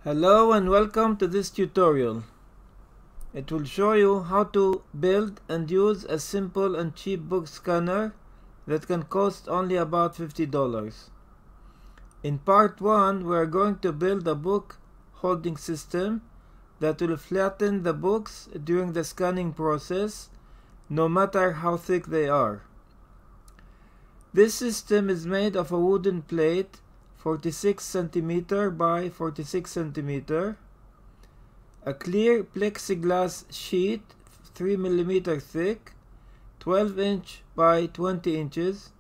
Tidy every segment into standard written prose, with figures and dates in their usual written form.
Hello and welcome to this tutorial. It will show you how to build and use a simple and cheap book scanner that can cost only about $50. In part 1 we are going to build a book holding system that will flatten the books during the scanning process no matter how thick they are. This system is made of a wooden plate 46 cm by 46 cm, a clear plexiglass sheet 3 mm thick, 12 inch by 20 inches,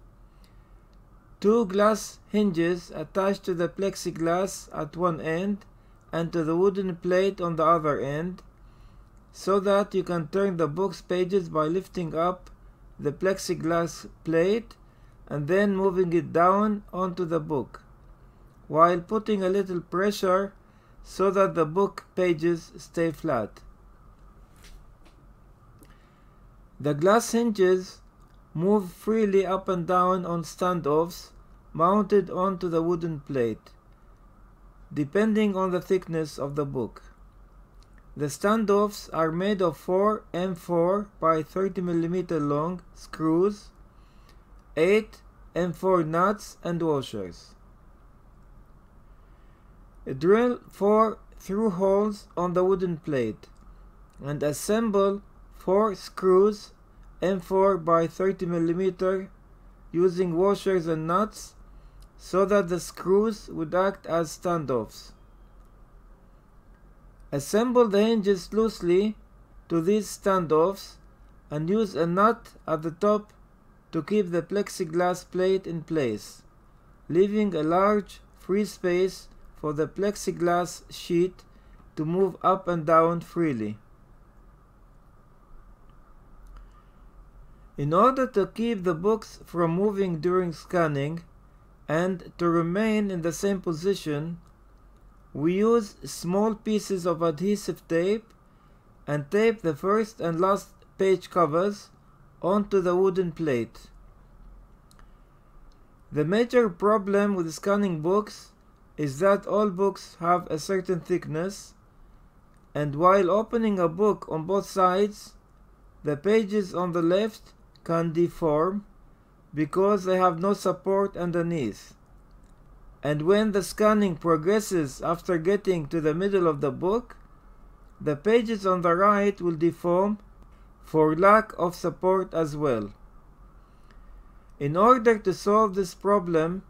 two glass hinges attached to the plexiglass at one end and to the wooden plate on the other end, so that you can turn the book's pages by lifting up the plexiglass plate and then moving it down onto the book, while putting a little pressure so that the book pages stay flat. The glass hinges move freely up and down on standoffs mounted onto the wooden plate, depending on the thickness of the book. The standoffs are made of 4 M4 by 30 mm long screws, 8 M4 nuts and washers. Drill 4 through holes on the wooden plate and assemble 4 screws M4 by 30 mm using washers and nuts so that the screws would act as standoffs. Assemble the hinges loosely to these standoffs and use a nut at the top to keep the plexiglass plate in place, leaving a large free space for the plexiglass sheet to move up and down freely. In order to keep the books from moving during scanning and to remain in the same position, we use small pieces of adhesive tape and tape the first and last page covers onto the wooden plate. The major problem with scanning books is that all books have a certain thickness, and while opening a book on both sides, the pages on the left can deform because they have no support underneath. And when the scanning progresses after getting to the middle of the book, the pages on the right will deform for lack of support as well. In order to solve this problem,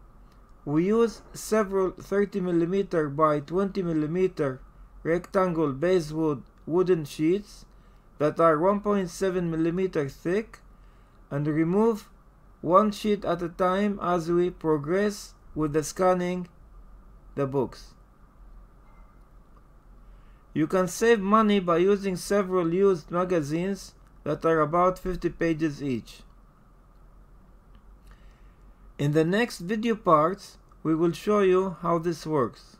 we use several 30 mm by 20 mm rectangle basswood wooden sheets that are 1.7 mm thick and remove one sheet at a time as we progress with the scanning the books. You can save money by using several used magazines that are about 50 pages each. In the next video parts, we will show you how this works.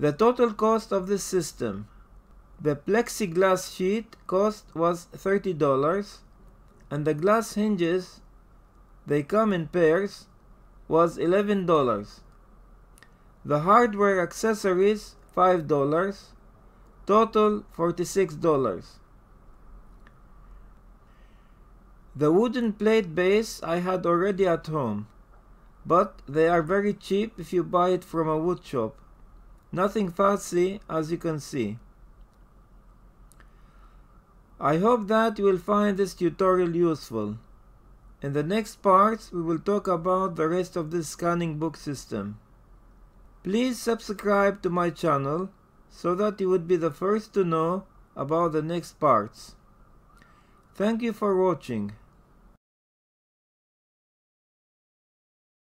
The total cost of this system: the plexiglass sheet cost was $30, and the glass hinges, they come in pairs, was $11. The hardware accessories $5, total $46. The wooden plate base I had already at home, but they are very cheap if you buy it from a wood shop. Nothing fancy, as you can see. I hope that you will find this tutorial useful. In the next parts we will talk about the rest of this scanning book system. Please subscribe to my channel so that you would be the first to know about the next parts. Thank you for watching.